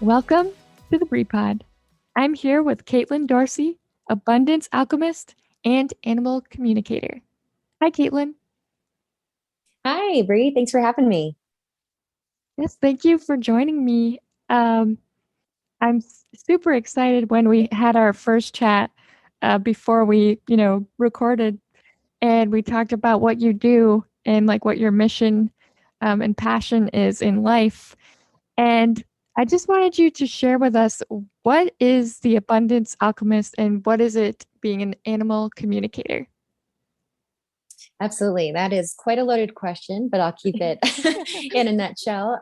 Welcome to the Brie Pod. I'm here with Caitlyn Dorsey, Abundance Alchemist and Animal Communicator. Hi, Caitlyn. Hi, Bree. Thanks for having me. Yes, thank you for joining me. Um, I'm super excited when we had our first chat before we, recorded, and we talked about what you do and like what your mission and passion is in life. And I just wanted you to share with us, what is the Abundance Alchemist and what is it being an animal communicator? Absolutely. That is quite a loaded question, but I'll keep it in a nutshell.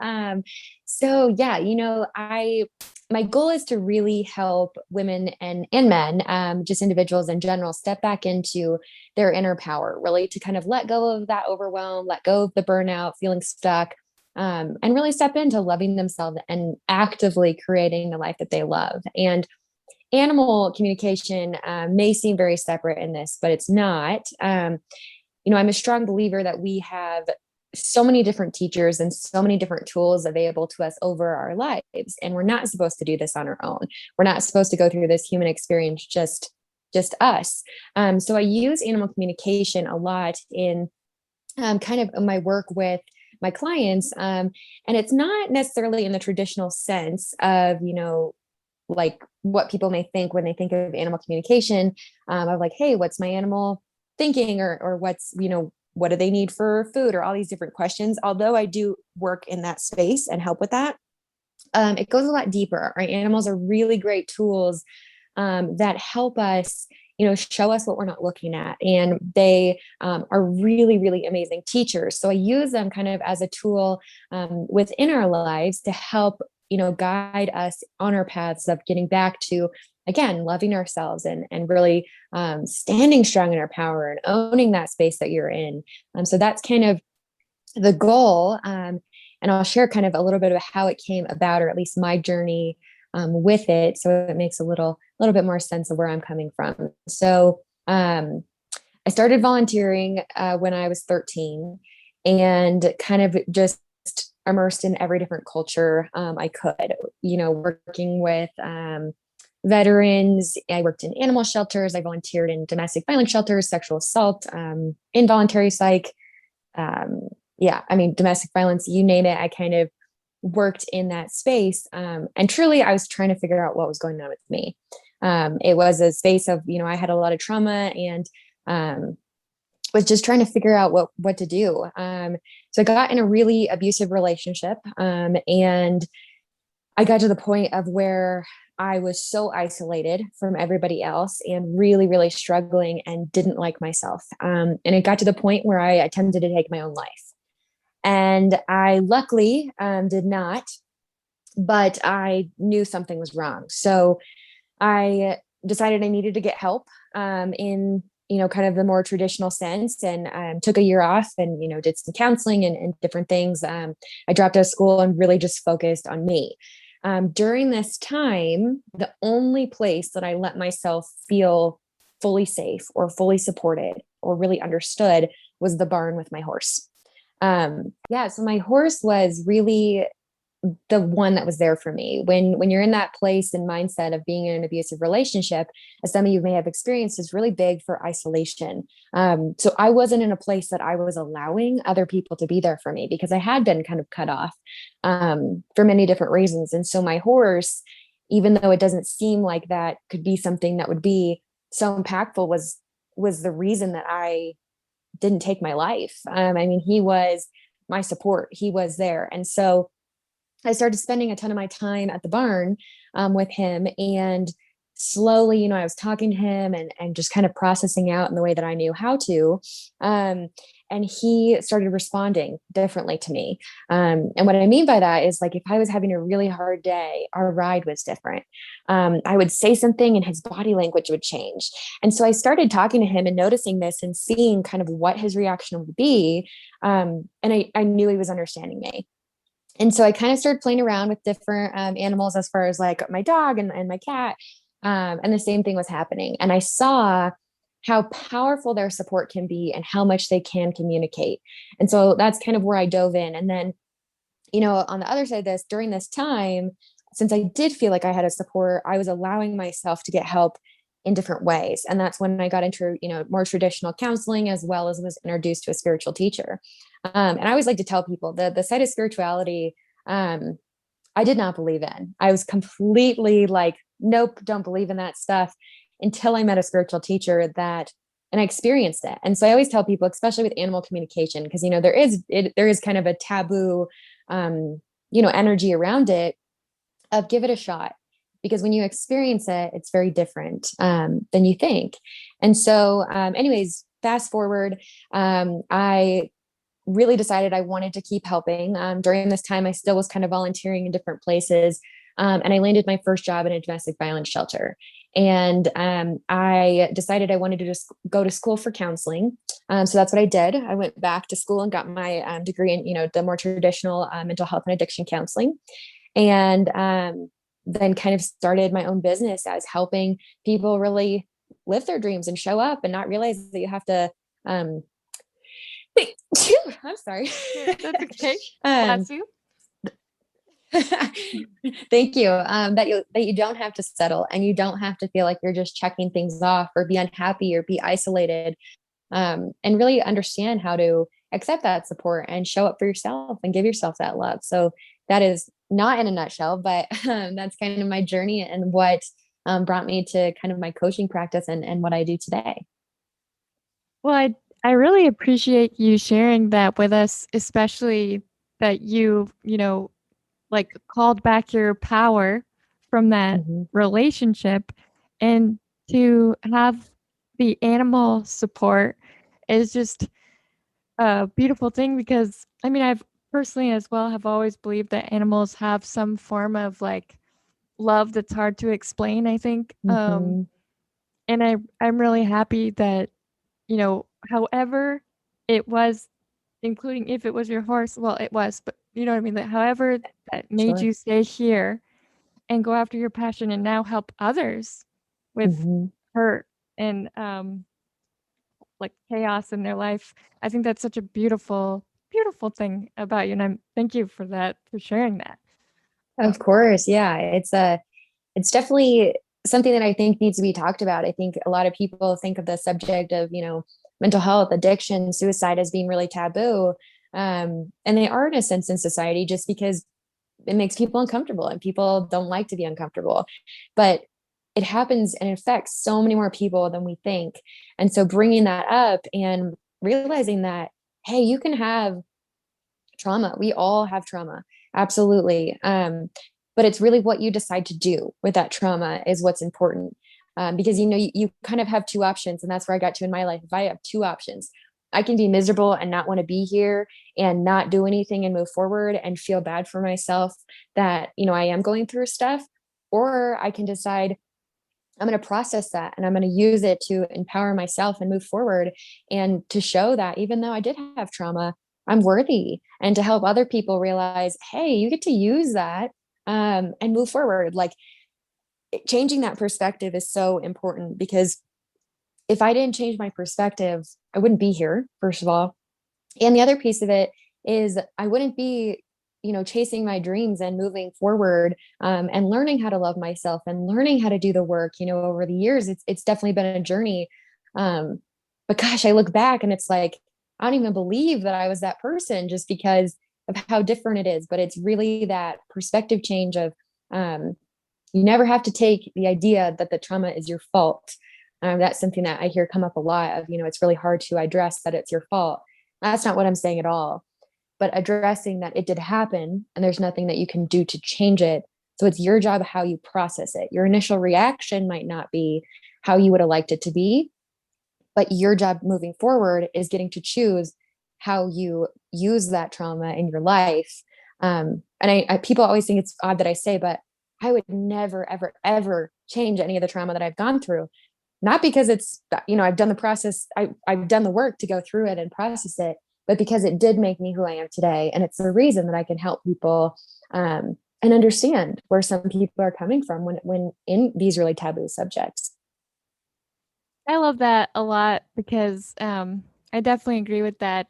My goal is to really help women and men, just individuals in general, step back into their inner power, really to kind of let go of that overwhelm, let go of the burnout, feeling stuck, and really step into loving themselves and actively creating the life that they love. And animal communication may seem very separate in this, but it's not. I'm a strong believer that we have so many different teachers and so many different tools available to us over our lives, and we're not supposed to do this on our own. We're not supposed to go through this human experience just us. So I use animal communication a lot in kind of my work with my clients, and it's not necessarily in the traditional sense of like what people may think when they think of animal communication, of like, hey, what's my animal thinking, or what's, what do they need for food, or all these different questions. Although I do work in that space and help with that, it goes a lot deeper. Our animals are really great tools that help us, show us what we're not looking at. And they are really, really amazing teachers. So I use them kind of as a tool within our lives to help, guide us on our paths of getting back to, again, loving ourselves and really standing strong in our power and owning that space that you're in. So that's kind of the goal. And I'll share kind of a little bit of how it came about, or at least my journey with it, so it makes a little bit more sense of where I'm coming from. So I started volunteering when I was 13, and kind of just immersed in every different culture I could, working with veterans. I worked in animal shelters. I volunteered in domestic violence shelters, sexual assault, involuntary psych. Domestic violence, you name it. I kind of worked in that space. And truly, I was trying to figure out what was going on with me. It was a space of, I had a lot of trauma, and was just trying to figure out what to do. So I got in a really abusive relationship, and I got to the point of where I was so isolated from everybody else and really, really struggling and didn't like myself. And it got to the point where I attempted to take my own life. And I luckily did not, but I knew something was wrong. So I decided I needed to get help in, kind of the more traditional sense, and took a year off and, did some counseling and different things. I dropped out of school and really just focused on me. During this time, the only place that I let myself feel fully safe or fully supported or really understood was the barn with my horse. So my horse was really the one that was there for me when you're in that place and mindset of being in an abusive relationship, as some of you may have experienced, is really big for isolation. So I wasn't in a place that I was allowing other people to be there for me, because I had been kind of cut off for many different reasons. And so my horse, even though it doesn't seem like that could be something that would be so impactful, was the reason that I didn't take my life. He was my support. He was there. And so I started spending a ton of my time at the barn with him, and slowly, I was talking to him and just kind of processing out in the way that I knew how to. And he started responding differently to me. And what I mean by that is, like, if I was having a really hard day, our ride was different. I would say something and his body language would change. And so I started talking to him and noticing this and seeing kind of what his reaction would be. And I knew he was understanding me. And so I kind of started playing around with different animals, as far as like my dog and my cat. And the same thing was happening. And I saw how powerful their support can be and how much they can communicate. And so that's kind of where I dove in. And then, on the other side of this, during this time, since I did feel like I had a support, I was allowing myself to get help in different ways. And that's when I got into, more traditional counseling, as well as was introduced to a spiritual teacher. And I always like to tell people that the side of spirituality, I did not believe in. I was completely like, nope, don't believe in that stuff, until I met a spiritual teacher and I experienced it. And so I always tell people, especially with animal communication, because, there is kind of a taboo, energy around it, of give it a shot, because when you experience it, it's very different than you think. And so, anyways, fast forward, I really decided I wanted to keep helping. During this time, I still was kind of volunteering in different places. And I landed my first job in a domestic violence shelter. And I decided I wanted to just go to school for counseling. So that's what I did. I went back to school and got my degree in, the more traditional mental health and addiction counseling. And then kind of started my own business as helping people really live their dreams and show up and not realize that you have to I'm sorry. That's okay. um, Bless you. Thank you. That you don't have to settle, and you don't have to feel like you're just checking things off, or be unhappy, or be isolated, and really understand how to accept that support and show up for yourself and give yourself that love. So that is not in a nutshell, but that's kind of my journey and what brought me to kind of my coaching practice and what I do today. Well, I really appreciate you sharing that with us, especially that like called back your power from that Mm-hmm. relationship, and to have the animal support is just a beautiful thing, because I mean, I've personally as well have always believed that animals have some form of like love that's hard to explain, I think. Mm-hmm. And I'm really happy that, however it was, including if it was your horse, well, it was, but you know what I mean? That however that made Sure. you stay here and go after your passion and now help others with Mm-hmm. hurt and like chaos in their life. I think that's such a beautiful, beautiful thing about you. And I'm thank you for that, for sharing that. Of course. Yeah. It's definitely something that I think needs to be talked about. I think a lot of people think of the subject of, mental health, addiction, suicide as being really taboo. And they are in a sense in society, just because it makes people uncomfortable, and people don't like to be uncomfortable. But it happens and it affects so many more people than we think. And so bringing that up and realizing that, hey, you can have trauma. We all have trauma. Absolutely. But it's really what you decide to do with that trauma is what's important. Because you kind of have two options, and that's where I got to in my life. If I have two options, I can be miserable and not want to be here and not do anything and move forward and feel bad for myself that I am going through stuff, or I can decide I'm going to process that and I'm going to use it to empower myself and move forward, and to show that even though I did have trauma, I'm worthy, and to help other people realize, hey, you get to use that and move forward. Like, changing that perspective is so important, because if I didn't change my perspective, I wouldn't be here, first of all. And the other piece of it is I wouldn't be, chasing my dreams and moving forward, and learning how to love myself and learning how to do the work. Over the years, it's definitely been a journey. But gosh, I look back and it's like, I don't even believe that I was that person, just because of how different it is. But it's really that perspective change of, you never have to take the idea that the trauma is your fault. That's something that I hear come up a lot of, it's really hard to address that it's your fault. That's not what I'm saying at all. But addressing that it did happen and there's nothing that you can do to change it. So it's your job how you process it. Your initial reaction might not be how you would have liked it to be, but your job moving forward is getting to choose how you use that trauma in your life. And people always think it's odd that I say, but I would never, ever, ever change any of the trauma that I've gone through. Not because it's, I've done the process, I've done the work to go through it and process it, but because it did make me who I am today. And it's the reason that I can help people and understand where some people are coming from when in these really taboo subjects. I love that a lot, because I definitely agree with that,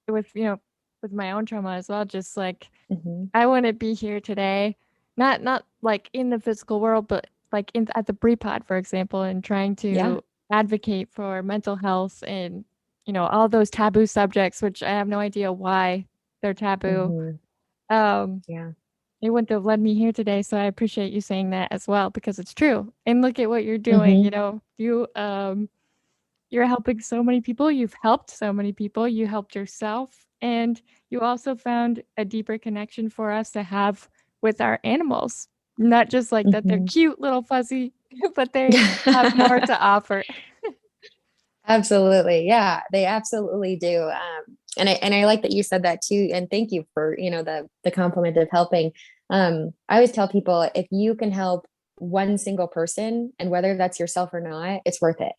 with with my own trauma as well. Just like Mm-hmm. I wouldn't be here today not like in the physical world, but like in at the pre-pod, for example, and trying Yeah. to advocate for mental health and, all those taboo subjects, which I have no idea why they're taboo. Hmm. Um, Yeah. it wouldn't have led me here today, so I appreciate you saying that as well because it's true. And look at what you're doing. Hmm. You're helping so many people. You've helped so many people. You helped yourself, and you also found a deeper connection for us to have with our animals. Not just like that they're Hmm. cute, little fuzzy, but they have more to offer. Absolutely. Yeah, they absolutely do. And I like that you said that too. And thank you for, the compliment of helping. I always tell people if you can help one single person, and whether that's yourself or not, it's worth it.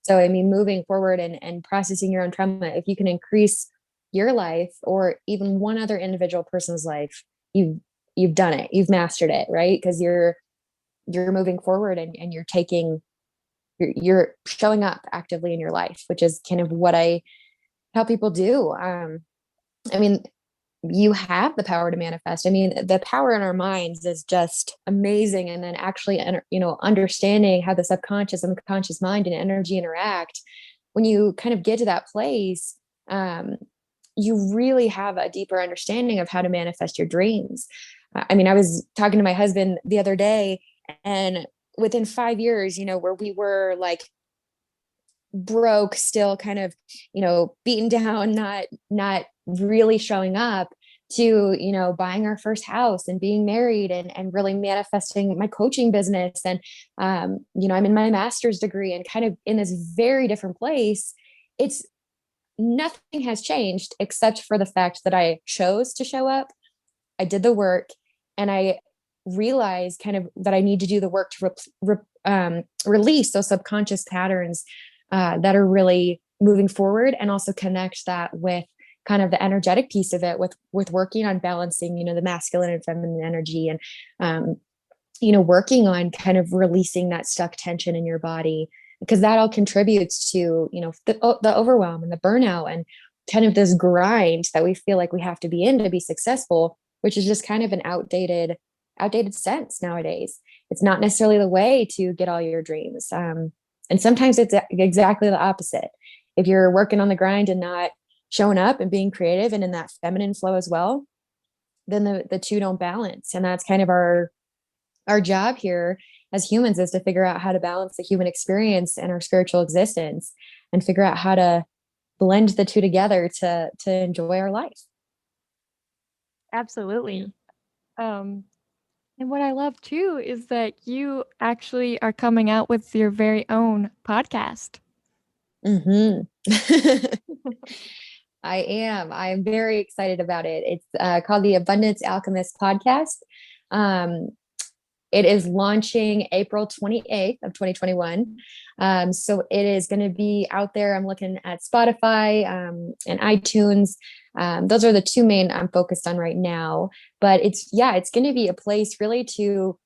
So I mean, moving forward and processing your own trauma, if you can increase your life or even one other individual person's life, you've done it. You've mastered it, right? Because you're moving forward and you're showing up actively in your life, which is kind of what I help people do. I mean, you have the power to manifest. I mean, the power in our minds is just amazing. And then actually, understanding how the subconscious and the conscious mind and energy interact, when you kind of get to that place, um, you really have a deeper understanding of how to manifest your dreams. I mean, I was talking to my husband the other day, and within 5 years, where we were like broke, still kind of, beaten down, not really showing up, to buying our first house and being married and really manifesting my coaching business. And I'm in my master's degree and kind of in this very different place. It's Nothing has changed except for the fact that I chose to show up. I did the work, and I realized kind of that I need to do the work to release those subconscious patterns that are really moving forward, and also connect that with kind of the energetic piece of it, with working on balancing, the masculine and feminine energy, and working on kind of releasing that stuck tension in your body, because that all contributes to, the overwhelm and the burnout and kind of this grind that we feel like we have to be in to be successful, which is just kind of an outdated sense nowadays. It's not necessarily the way to get all your dreams. And sometimes it's exactly the opposite. If you're working on the grind and not showing up and being creative and in that feminine flow as well, then the two don't balance. And that's kind of our job here as humans, is to figure out how to balance the human experience and our spiritual existence, and figure out how to blend the two together to enjoy our life. Absolutely. Um, and what I love too is that you actually are coming out with your very own podcast. Mm-hmm. I am. I'm very excited about it. It's called the Abundance Alchemist podcast. Um, It is launching April 28th of 2021. So it is going to be out there. I'm looking at Spotify and iTunes. Those are the two main I'm focused on right now. But it's going to be a place really to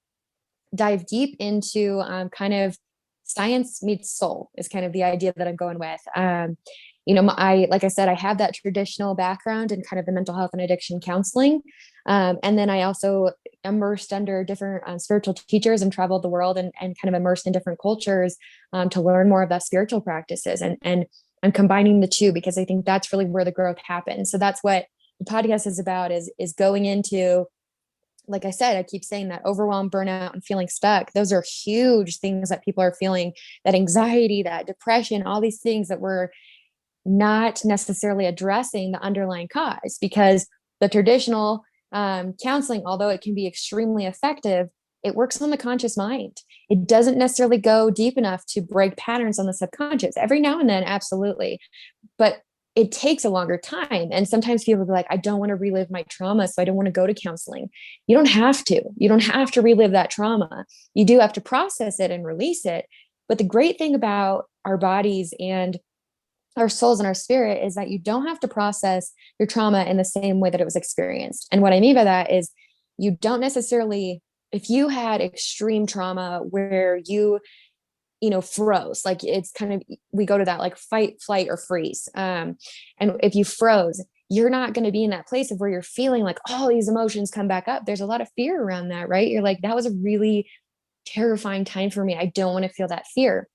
dive deep into kind of science meets soul is kind of the idea that I'm going with. Like I said, I have that traditional background in kind of the mental health and addiction counseling. And then I also immersed under different spiritual teachers and traveled the world and kind of immersed in different cultures to learn more about spiritual practices. And I'm combining the two because I think that's really where the growth happens. So that's what the podcast is about, is going into, like I said, I keep saying that overwhelm, burnout, and feeling stuck. Those are huge things that people are feeling, that anxiety, that depression, all these things that we're not necessarily addressing the underlying cause, because the traditional counseling, although it can be extremely effective, it works on the conscious mind. It doesn't necessarily go deep enough to break patterns on the subconscious. Every now and then, absolutely. But it takes a longer time. And sometimes people be like, I don't want to relive my trauma, so I don't want to go to counseling. You don't have to. You don't have to relive that trauma. You do have to process it and release it. But the great thing about our bodies and our souls and our spirit is that you don't have to process your trauma in the same way that it was experienced. And what I mean by that is, you don't necessarily, if you had extreme trauma where you froze, like it's kind of, we go to that like fight, flight, or freeze. And if you froze, you're not going to be in that place of where you're feeling like all these emotions come back up. There's a lot of fear around that, right? You're like, that was a really terrifying time for me. I don't want to feel that fear.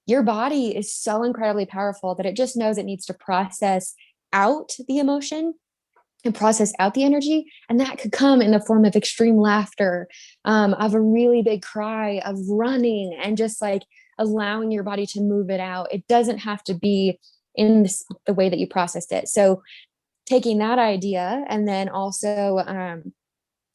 Your body is so incredibly powerful that it just knows it needs to process out the emotion and process out the energy. And that could come in the form of extreme laughter, of a really big cry, of running, and just like allowing your body to move it out. It doesn't have to be in the way that you processed it. So taking that idea, and then also,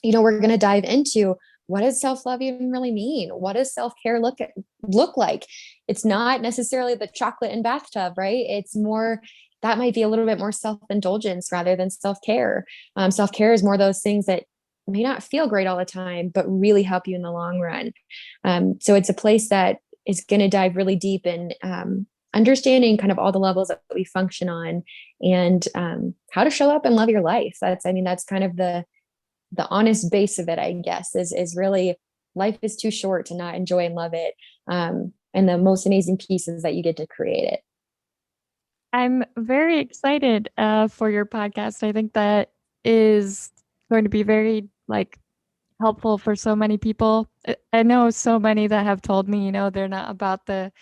we're going to dive into, what does self-love even really mean? What does self-care look like? It's not necessarily the chocolate and bathtub, right? It's more, that might be a little bit more self-indulgence rather than self-care. Self-care is more those things that may not feel great all the time, but really help you in the long run. So it's a place that is going to dive really deep in understanding kind of all the levels that we function on, and how to show up and love your life. That's kind of the honest base of it, I guess, is really, life is too short to not enjoy and love it. And the most amazing piece is that you get to create it. I'm very excited for your podcast. I think that is going to be very like helpful for so many people. I know so many that have told me, they're not about the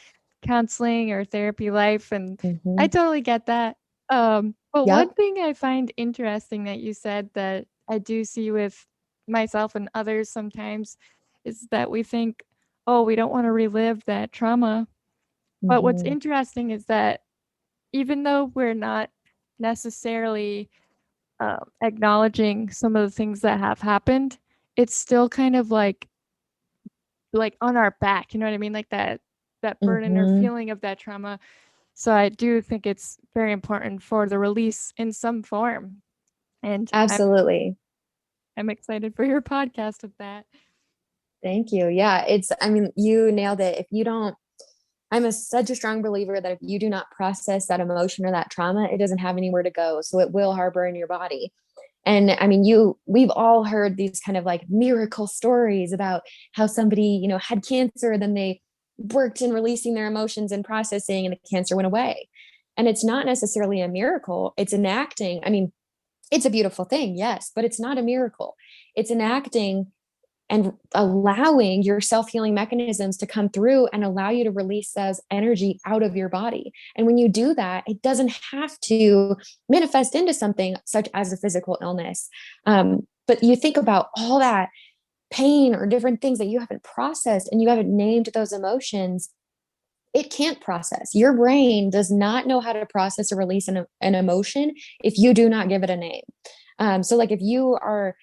counseling or therapy life, and I Mm-hmm. totally get that. But one Yep. thing I find interesting that you said that I do see with myself and others sometimes is that we think, oh, we don't want to relive that trauma. But what's Mm-hmm. interesting is that even though we're not necessarily acknowledging some of the things that have happened, it's still kind of like on our back, you know what I mean? Like that burden or Mm-hmm. feeling of that trauma. So I do think it's very important for the release in some form. And Absolutely. I'm excited for your podcast of that. Thank you. Yeah, you nailed it. If you don't, such a strong believer that if you do not process that emotion or that trauma, it doesn't have anywhere to go. So it will harbor in your body. And we've all heard these kind of like miracle stories about how somebody, had cancer, then they worked in releasing their emotions and processing, and the cancer went away. And it's not necessarily a miracle. It's enacting. It's a beautiful thing, yes, but it's not a miracle. It's enacting and allowing your self-healing mechanisms to come through and allow you to release those energy out of your body. And when you do that, it doesn't have to manifest into something such as a physical illness. But you think about all that pain or different things that you haven't processed and you haven't named those emotions, it can't process. Your brain does not know how to process or release an emotion if you do not give it a name. So like if you are,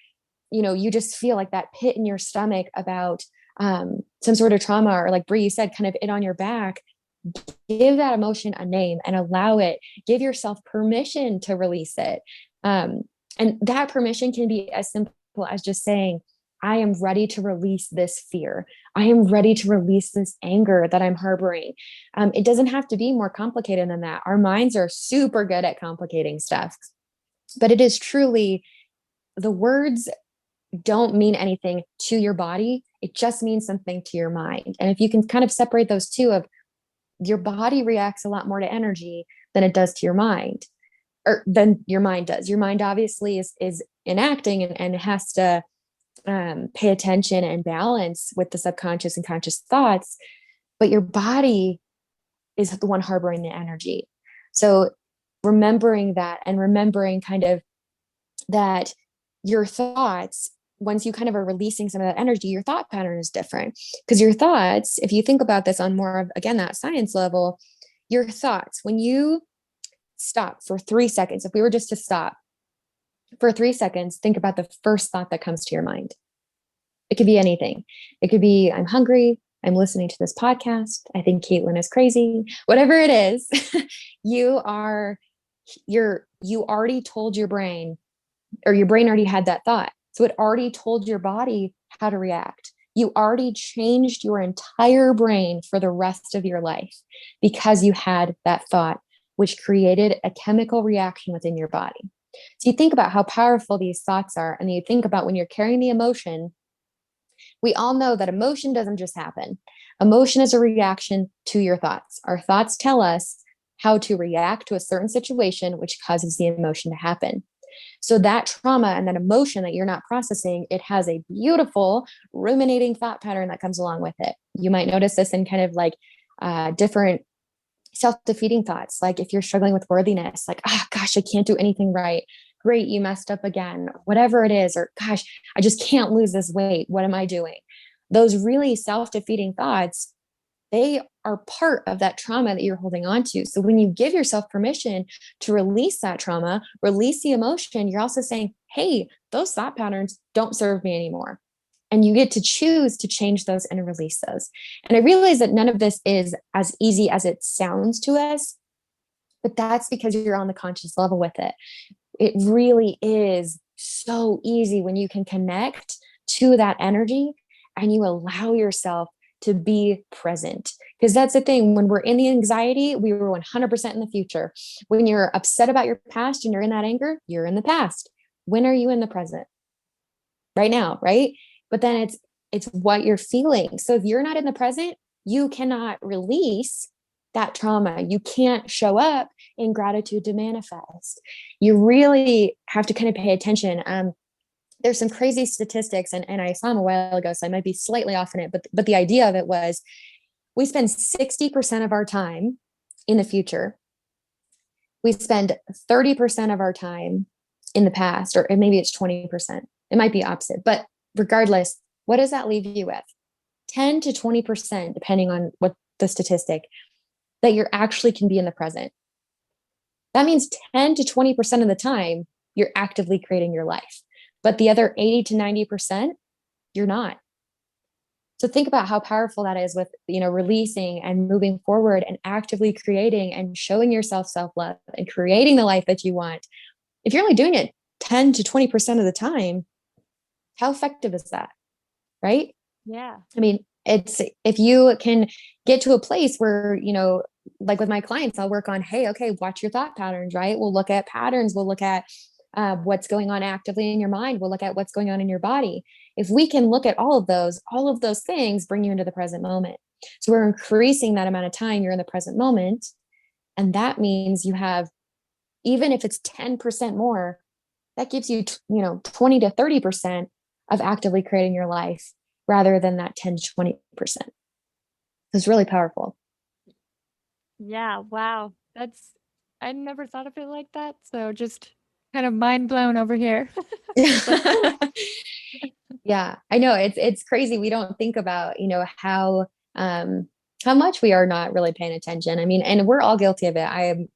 you just feel like that pit in your stomach about some sort of trauma, or like Bree, you said, kind of it on your back, give that emotion a name and allow it. Give yourself permission to release it. And that permission can be as simple as just saying, I am ready to release this fear. I am ready to release this anger that I'm harboring. It doesn't have to be more complicated than that. Our minds are super good at complicating stuff, but it is truly, the words don't mean anything to your body. It just means something to your mind. And if you can kind of separate those two, of your body reacts a lot more to energy than it does to your mind, or than your mind does. Your mind obviously is enacting and has to pay attention and balance with the subconscious and conscious thoughts, but your body is the one harboring the energy. So remembering that, and remembering kind of that your thoughts, once you kind of are releasing some of that energy, your thought pattern is different. Because your thoughts, if you think about this on more of, again, that science level, your thoughts, when you stop for 3 seconds, if we were just to stop for 3 seconds, think about the first thought that comes to your mind. It could be anything. It could be, I'm hungry, I'm listening to this podcast, I think Caitlyn is crazy, whatever it is. you already told your brain, or your brain already had that thought. So it already told your body how to react. You already changed your entire brain for the rest of your life because you had that thought, which created a chemical reaction within your body. So you think about how powerful these thoughts are, and you think about when you're carrying the emotion. We all know that emotion doesn't just happen. Emotion is a reaction to your thoughts. Our thoughts tell us how to react to a certain situation, which causes the emotion to happen. So that trauma and that emotion that you're not processing, it has a beautiful ruminating thought pattern that comes along with it. You might notice this in kind of like different self-defeating thoughts. Like if you're struggling with worthiness, like, oh gosh, I can't do anything right. Great, you messed up again, whatever it is, or gosh, I just can't lose this weight. What am I doing? Those really self-defeating thoughts, they are part of that trauma that you're holding on to. So when you give yourself permission to release that trauma, release the emotion, you're also saying, hey, those thought patterns don't serve me anymore. And you get to choose to change those and release those. And I realize that none of this is as easy as it sounds to us, but that's because you're on the conscious level with it. It really is so easy when you can connect to that energy and you allow yourself to be present. Because that's the thing, when we're in the anxiety, we were 100% in the future. When you're upset about your past and you're in that anger, you're in the past. When are you in the present? Right now, right? But then it's what you're feeling. So if you're not in the present, you cannot release that trauma. You can't show up in gratitude to manifest. You really have to kind of pay attention. There's some crazy statistics, and I saw them a while ago, so I might be slightly off in it, but the idea of it was we spend 60% of our time in the future. We spend 30% of our time in the past, or maybe it's 20%. It might be opposite, but regardless, what does that leave you with? 10 to 20%, depending on what the statistic, that you actually can be in the present. That means 10 to 20% of the time, you're actively creating your life. But the other 80 to 90%, you're not. So think about how powerful that is with, releasing and moving forward and actively creating and showing yourself self-love and creating the life that you want. If you're only doing it 10 to 20% of the time, how effective is that? Right? Yeah. I mean, it's, if you can get to a place where, like with my clients, I'll work on, hey, okay, watch your thought patterns, right? We'll look at patterns. We'll look at what's going on actively in your mind. We'll look at what's going on in your body. If we can look at all of those things bring you into the present moment. So we're increasing that amount of time you're in the present moment. And that means you have, even if it's 10% more, that gives you, 20 to 30% of actively creating your life rather than that 10 to 20%. It's really powerful. Yeah. Wow. I never thought of it like that. So just kind of mind blown over here. Yeah, I know it's crazy. We don't think about, how much we are not really paying attention. I mean, and we're all guilty of it. I am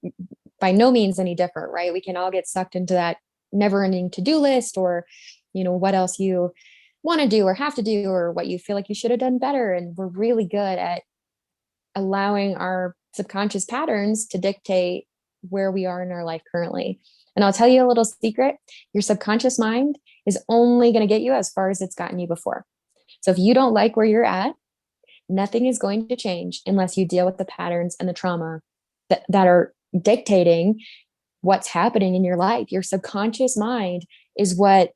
by no means any different, right? We can all get sucked into that never ending to-do list, or, what else you want to do or have to do, or what you feel like you should have done better. And we're really good at allowing our subconscious patterns to dictate where we are in our life currently. And I'll tell you a little secret. Your subconscious mind is only going to get you as far as it's gotten you before. So if you don't like where you're at, nothing is going to change unless you deal with the patterns and the trauma that are dictating what's happening in your life. Your subconscious mind is what,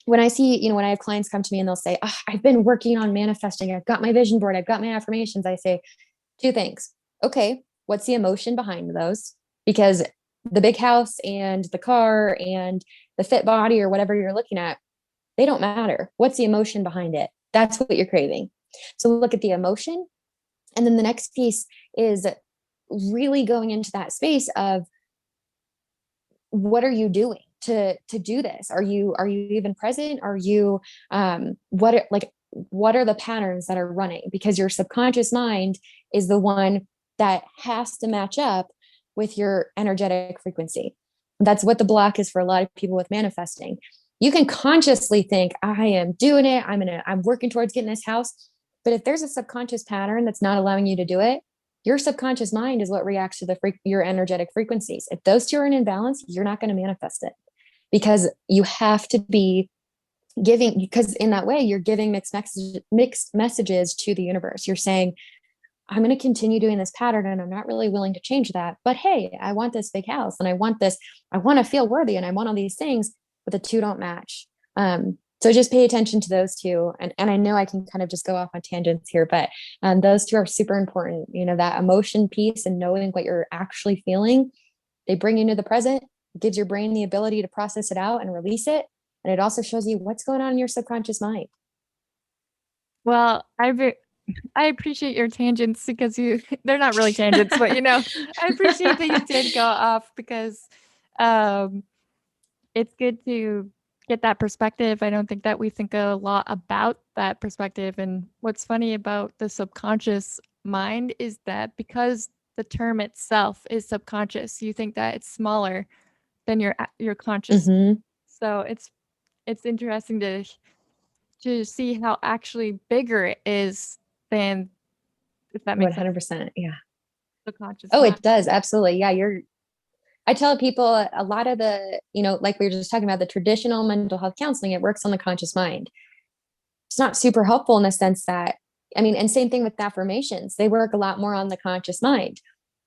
when I see, when I have clients come to me and they'll say, oh, I've been working on manifesting. I've got my vision board. I've got my affirmations. I say two things. Okay, what's the emotion behind those? Because the big house and the car and the fit body or whatever you're looking at, they don't matter. What's the emotion behind it? That's what you're craving. So look at the emotion. And then the next piece is really going into that space of, what are you doing to do this? Are you even present? Are you what are the patterns that are running? Because your subconscious mind is the one that has to match up with your energetic frequency. That's what the block is for a lot of people with manifesting. You can consciously think, I am doing it. I'm working towards getting this house. But if there's a subconscious pattern that's not allowing you to do it, your subconscious mind is what reacts to your energetic frequencies. If those two are in imbalance, you're not going to manifest it, because you have to be giving, because in that way, you're giving mixed messages to the universe. You're saying, I'm going to continue doing this pattern and I'm not really willing to change that. But hey, I want this big house and I want to feel worthy and I want all these things, but the two don't match. So just pay attention to those two. And I know I can kind of just go off on tangents here, but those two are super important. You know, that emotion piece and knowing what you're actually feeling, they bring you into the present, gives your brain the ability to process it out and release it. And it also shows you what's going on in your subconscious mind. Well, I appreciate your tangents because they're not really tangents, but I appreciate that you did go off because um it's good to get that perspective. I don't think that we think a lot about that perspective. And what's funny about the subconscious mind is that because the term itself is subconscious, you think that it's smaller than your conscious. Mm-hmm. So it's interesting to see how actually bigger it is than, if that makes sense, 100%. Yeah. the conscious Oh, mind. it does. Absolutely. Yeah. I tell people a lot of like we were just talking about, the traditional mental health counseling, it works on the conscious mind. It's not super helpful in the sense that, I mean, and same thing with affirmations, they work a lot more on the conscious mind.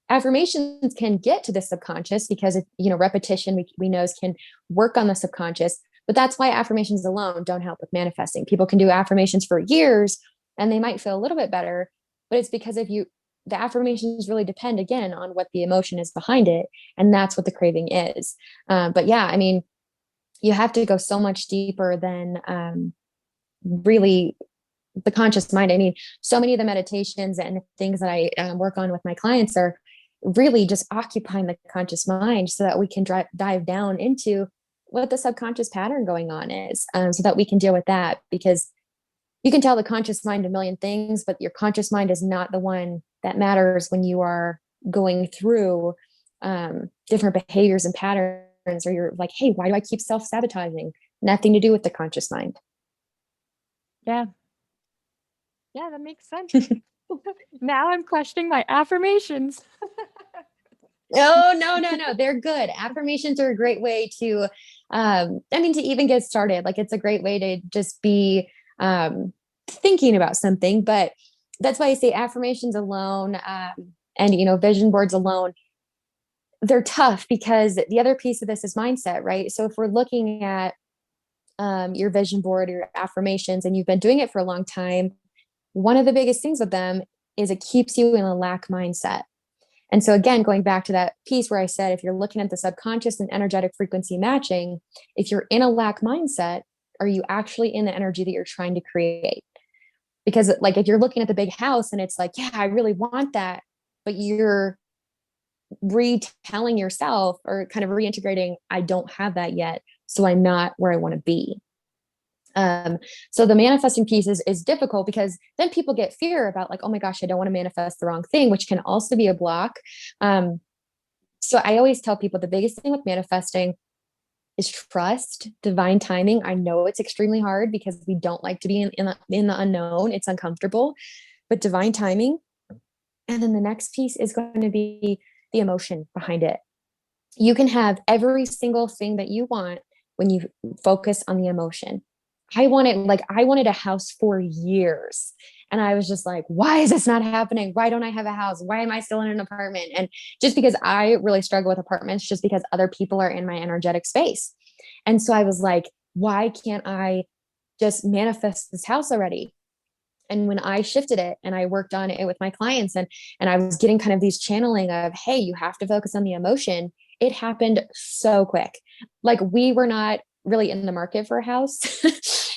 Affirmations can get to the subconscious because repetition, we know, can work on the subconscious, but that's why affirmations alone don't help with manifesting. People can do affirmations for years and they might feel a little bit better, but it's because the affirmations really depend again on what the emotion is behind it, and that's what the craving is. But yeah, I mean, you have to go so much deeper than really the conscious mind. I mean, so many of the meditations and things that I work on with my clients are really just occupying the conscious mind so that we can dive down into what the subconscious pattern going on is, so that we can deal with that. Because you can tell the conscious mind a million things, but your conscious mind is not the one that matters when you are going through different behaviors and patterns, or you're like, hey, why do I keep self-sabotaging? Nothing to do with the conscious mind. Yeah. Yeah, that makes sense. Now I'm questioning my affirmations. Oh, no. They're good. Affirmations are a great way to, I mean, to even get started. Like, it's a great way to just be thinking about something. But that's why I say affirmations alone, and, vision boards alone, they're tough because the other piece of this is mindset, right? So if we're looking at your vision board or your affirmations and you've been doing it for a long time, one of the biggest things with them is it keeps you in a lack mindset. And so again, going back to that piece where I said, if you're looking at the subconscious and energetic frequency matching, if you're in a lack mindset, are you actually in the energy that you're trying to create? Because like, if you're looking at the big house and it's like, yeah, I really want that, but you're retelling yourself or kind of reintegrating, I don't have that yet, so I'm not where I want to be. So the manifesting piece is difficult because then people get fear about, like, oh my gosh, I don't want to manifest the wrong thing, which can also be a block. So I always tell people the biggest thing with manifesting is trust, divine timing. I know it's extremely hard because we don't like to be in the unknown. It's uncomfortable, but divine timing. And then the next piece is going to be the emotion behind it. You can have every single thing that you want when you focus on the emotion. I wanted a house for years. And I was just like, why is this not happening? Why don't I have a house? Why am I still in an apartment? And just because I really struggle with apartments, just because other people are in my energetic space. And so I was like, why can't I just manifest this house already? And when I shifted it and I worked on it with my clients, and I was getting kind of these channeling of, hey, you have to focus on the emotion, it happened so quick. Like, we were not really in the market for a house.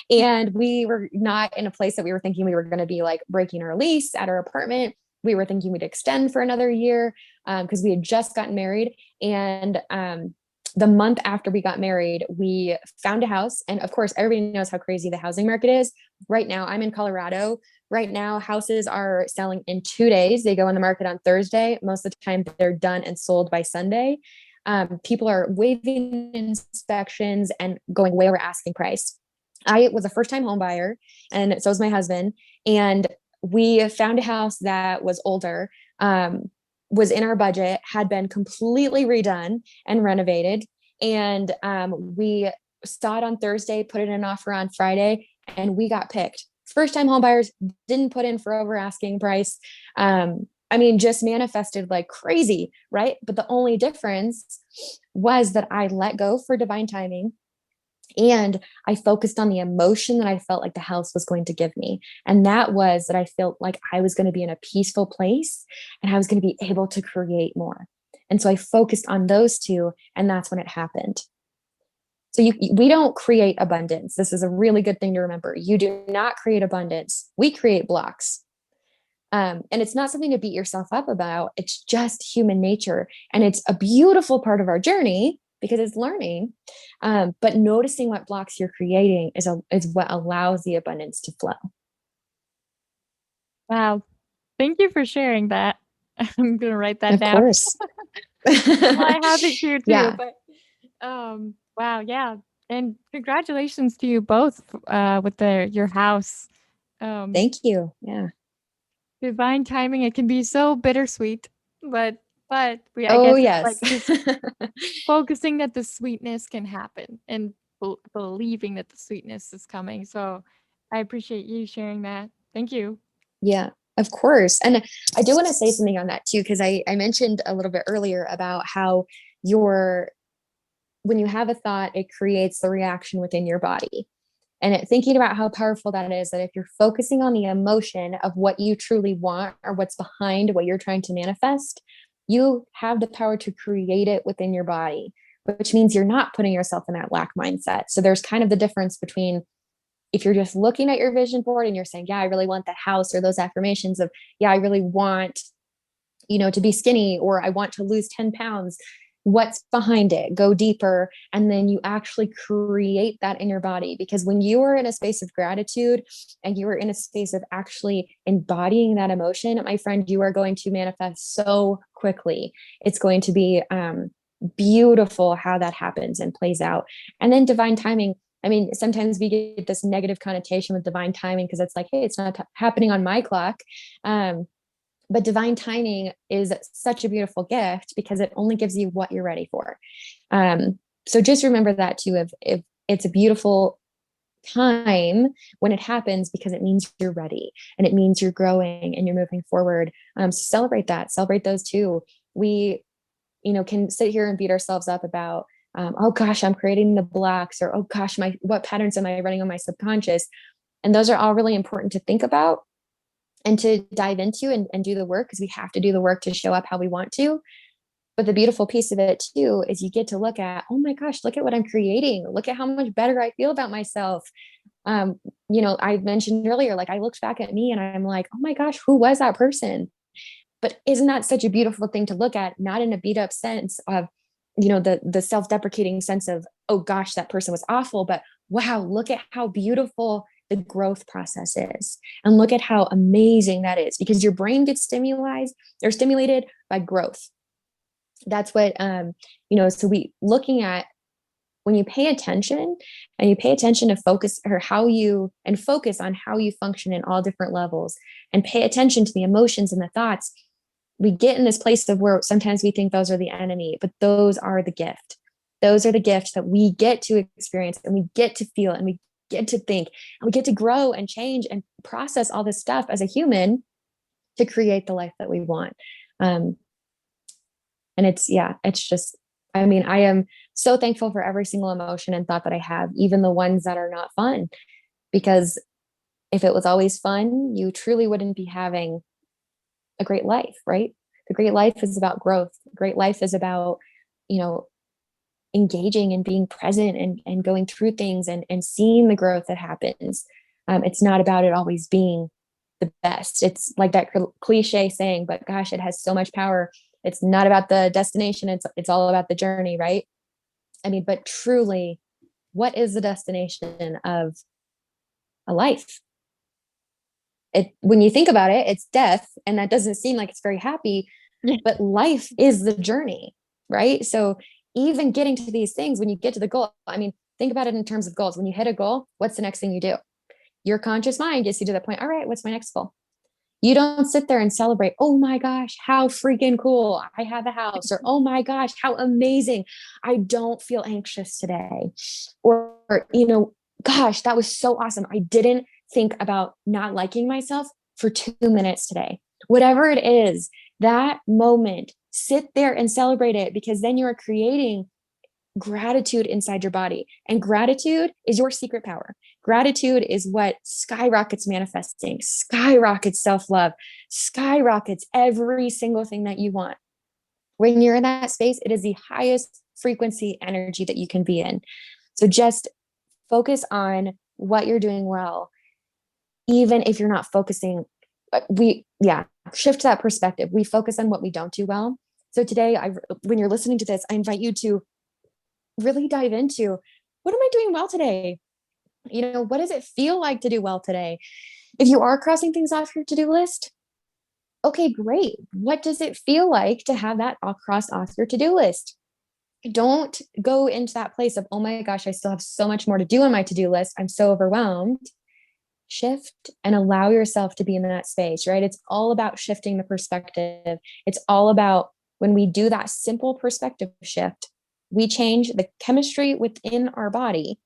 And we were not in a place that we were thinking we were going to be like breaking our lease at our apartment. We were thinking we'd extend for another year because we had just gotten married. And the month after we got married, we found a house. And of course, everybody knows how crazy the housing market is. Right now, I'm in Colorado. Right now, houses are selling in 2 days. They go on the market on Thursday. Most of the time, they're done and sold by Sunday. People are waiving inspections and going way over asking price. I was a first-time home buyer, and so was my husband. And we found a house that was older, was in our budget, had been completely redone and renovated. And we saw it on Thursday, put it in an offer on Friday, and we got picked. First-time home buyers, didn't put in for over asking price. I mean, just manifested like crazy, right? But the only difference was that I let go for divine timing. And I focused on the emotion that I felt like the house was going to give me. And that was that I felt like I was going to be in a peaceful place and I was going to be able to create more. And so I focused on those two, and that's when it happened. So we don't create abundance. This is a really good thing to remember. You do not create abundance. We create blocks. And it's not something to beat yourself up about. It's just human nature. And it's a beautiful part of our journey because it's learning. But noticing what blocks you're creating is what allows the abundance to flow. Wow. Thank you for sharing that. I'm gonna write that Of down. course. Well, I have it here too, Yeah. but wow, yeah. And congratulations to you both with your house. Um, Thank you. Yeah. Divine timing, it can be so bittersweet, but I Oh, guess it's like yes. just focusing that the sweetness can happen and believing that the sweetness is coming. So I appreciate you sharing that. Thank you. Yeah, of course. And I do want to say something on that too, because I mentioned a little bit earlier about how your when you have a thought, it creates the reaction within your body. And thinking about how powerful that is, that if you're focusing on the emotion of what you truly want or what's behind what you're trying to manifest, you have the power to create it within your body, which means you're not putting yourself in that lack mindset. So there's kind of the difference between if you're just looking at your vision board and you're saying, yeah, I really want that house, or those affirmations of, yeah, I really want, to be skinny, or I want to lose 10 pounds. What's behind it? Go deeper. And then you actually create that in your body. Because when you are in a space of gratitude and you are in a space of actually embodying that emotion, my friend, you are going to manifest so quickly. It's going to be beautiful how that happens and plays out. And then divine timing. I mean, sometimes we get this negative connotation with divine timing because it's like, hey, it's not happening on my clock. But divine timing is such a beautiful gift because it only gives you what you're ready for. So just remember that too. If it's a beautiful time when it happens, because it means you're ready and it means you're growing and you're moving forward. So celebrate that. Celebrate those too. We, can sit here and beat ourselves up about, oh gosh, I'm creating the blocks, or oh gosh, what patterns am I running on my subconscious? And those are all really important to think about and to dive into and do the work, because we have to do the work to show up how we want to. But the beautiful piece of it too is you get to look at, oh my gosh, look at what I'm creating. Look at how much better I feel about myself. I mentioned earlier, like I looked back at me and I'm like, oh my gosh, who was that person? But isn't that such a beautiful thing to look at? Not in a beat up sense of, the self-deprecating sense of, oh gosh, that person was awful, but wow, look at how beautiful the growth process is. And look at how amazing that is, because your brain gets stimulated by growth. That's what, so looking at, when you pay attention and you pay attention to focus on how you function in all different levels, and pay attention to the emotions and the thoughts, we get in this place of where sometimes we think those are the enemy, but those are the gift. Those are the gifts that we get to experience and we get to feel and we get to think and we get to grow and change and process all this stuff as a human to create the life that we want. And it's just, I mean, I am so thankful for every single emotion and thought that I have, even the ones that are not fun, because if it was always fun, you truly wouldn't be having a great life, right? The great life is about growth. The great life is about, you know, engaging and being present and going through things and seeing the growth that happens. It's not about it always being the best. It's like that cliche saying, but gosh, it has so much power. It's not about the destination. It's all about the journey, right? I mean, but truly, what is the destination of a life? When you think about it, it's death, and that doesn't seem like it's very happy, Yeah. but life is the journey, right? So even getting to these things, when you get to the goal, I mean, think about it in terms of goals. When you hit a goal, what's the next thing you do? Your conscious mind gets you to that point. All right, what's my next goal? You don't sit there and celebrate, oh my gosh, how freaking cool, I have a house, or oh my gosh, how amazing, I don't feel anxious today. Or, gosh, that was so awesome. I didn't think about not liking myself for 2 minutes today. Whatever it is, that moment, sit there and celebrate it, because then you are creating gratitude inside your body. And gratitude is your secret power. Gratitude is what skyrockets manifesting, skyrockets self-love, skyrockets every single thing that you want. When you're in that space, it is the highest frequency energy that you can be in. So just focus on what you're doing well, even if you're not focusing. Shift that perspective. We focus on what we don't do well. So today, when you're listening to this, I invite you to really dive into, what am I doing well today? What does it feel like to do well today? If you are crossing things off your to-do list, okay, great. What does it feel like to have that all crossed off your to-do list? Don't go into that place of, oh my gosh, I still have so much more to do on my to-do list. I'm so overwhelmed. Shift and allow yourself to be in that space, right? It's all about shifting the perspective. It's all about, when we do that simple perspective shift, we change the chemistry within our body.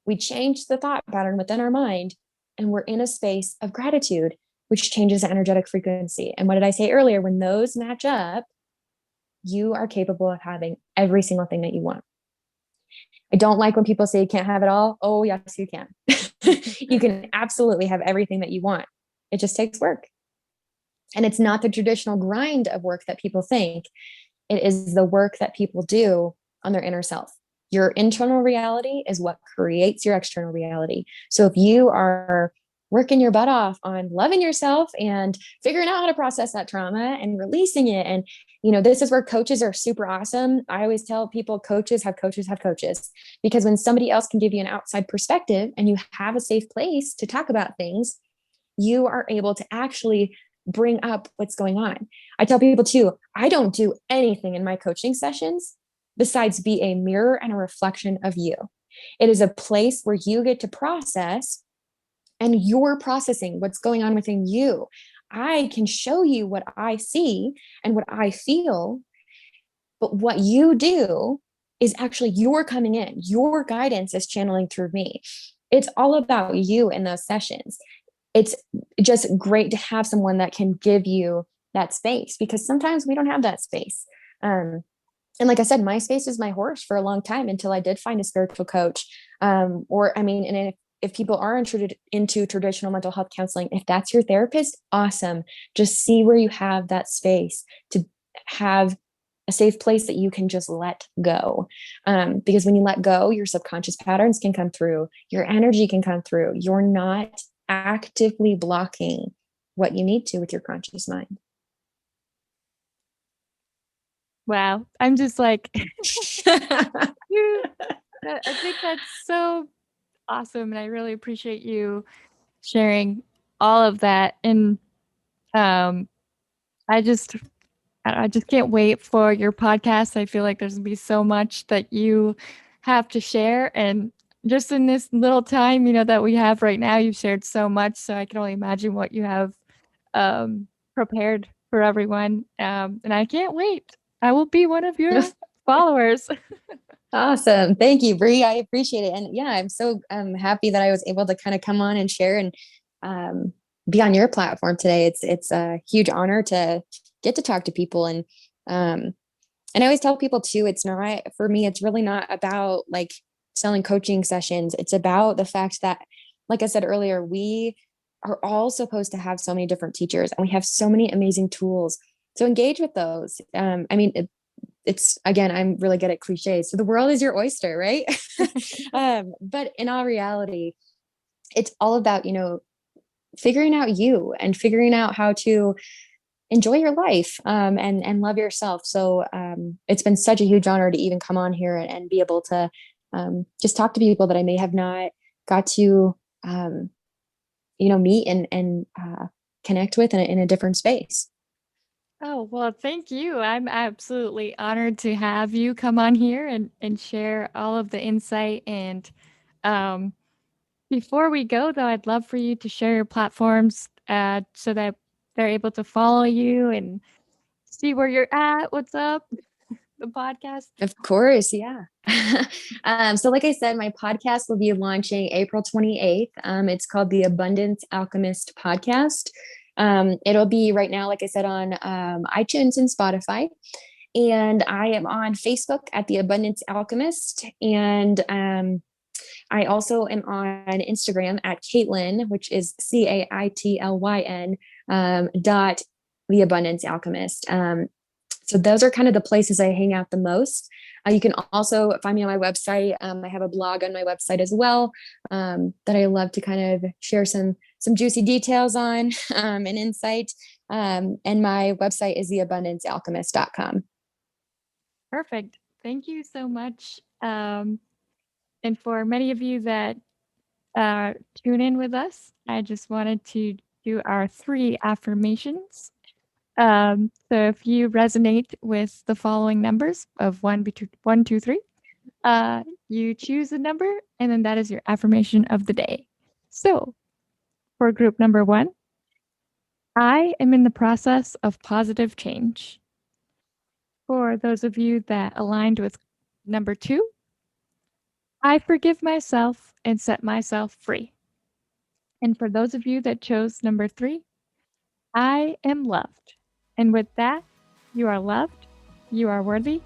We change the thought pattern within our mind, and we're in a space of gratitude, which changes the energetic frequency. And what did I say earlier? When those match up, you are capable of having every single thing that you want. I don't like when people say you can't have it all. Oh, yes, you can. You can absolutely have everything that you want. It just takes work. And it's not the traditional grind of work that people think. It is the work that people do on their inner self. Your internal reality is what creates your external reality. So if you are working your butt off on loving yourself and figuring out how to process that trauma and releasing it, and this is where coaches are super awesome. I always tell people, coaches have coaches have coaches, because when somebody else can give you an outside perspective and you have a safe place to talk about things, you are able to actually bring up what's going on. I tell people too, I don't do anything in my coaching sessions besides be a mirror and a reflection of you. It is a place where you get to process, and you're processing what's going on within you. I can show you what I see and what I feel, but what you do is actually you're coming in. Your guidance is channeling through me. It's all about you in those sessions. It's just great to have someone that can give you that space, because sometimes we don't have that space. And like I said, my space is my horse for a long time, until I did find a spiritual coach. And if people are into traditional mental health counseling, if that's your therapist, awesome. Just see where you have that space to have a safe place that you can just let go. Because when you let go, your subconscious patterns can come through, your energy can come through. You're not actively blocking what you need to with your conscious mind. Wow. I'm just like, I think that's so awesome. And I really appreciate you sharing all of that. And I just can't wait for your podcast. I feel like there's gonna be so much that you have to share. And just in this little time, that we have right now, you've shared so much. So I can only imagine what you have prepared for everyone. And I can't wait. I will be one of your followers. Awesome. Thank you, Bree. I appreciate it. And yeah, I'm so happy that I was able to kind of come on and share and be on your platform today. It's a huge honor to get to talk to people. And I always tell people too, it's not, for me, it's really not about like selling coaching sessions. It's about the fact that, like I said earlier, we are all supposed to have so many different teachers, and we have so many amazing tools. So engage with those. It's again, I'm really good at cliches. So the world is your oyster, right? But in all reality, it's all about, figuring out you and figuring out how to enjoy your life and love yourself. So it's been such a huge honor to even come on here and be able to just talk to people that I may have not got to, meet and connect with in a different space. Oh, well, thank you. I'm absolutely honored to have you come on here and share all of the insight. And um, before we go, though, I'd love for you to share your platforms so that they're able to follow you and see where you're at, what's up, the podcast. Of course, yeah. So like I said, my podcast will be launching April 28th. It's called the Abundance Alchemist podcast. It'll be right now, like I said, on iTunes and Spotify. And I am on Facebook at the Abundance Alchemist. And I also am on Instagram at Caitlyn, which is Caitlyn, dot the Abundance Alchemist. So those are kind of the places I hang out the most. You can also find me on my website. I have a blog on my website as well, that I love to kind of share some juicy details on, and insight. And my website is theabundancealchemist.com. Perfect. Thank you so much. And for many of you that tune in with us, I just wanted to do our 3 affirmations. So if you resonate with the following numbers of 1, 2, 3, you choose a number, and then that is your affirmation of the day. So for group number 1, I am in the process of positive change. For those of you that aligned with number 2, I forgive myself and set myself free. And for those of you that chose number 3, I am loved. And with that, you are loved, you are worthy,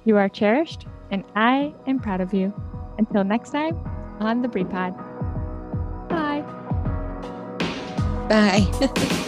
you are cherished, and I am proud of you. Until next time on the Brie Pod. Bye. Bye.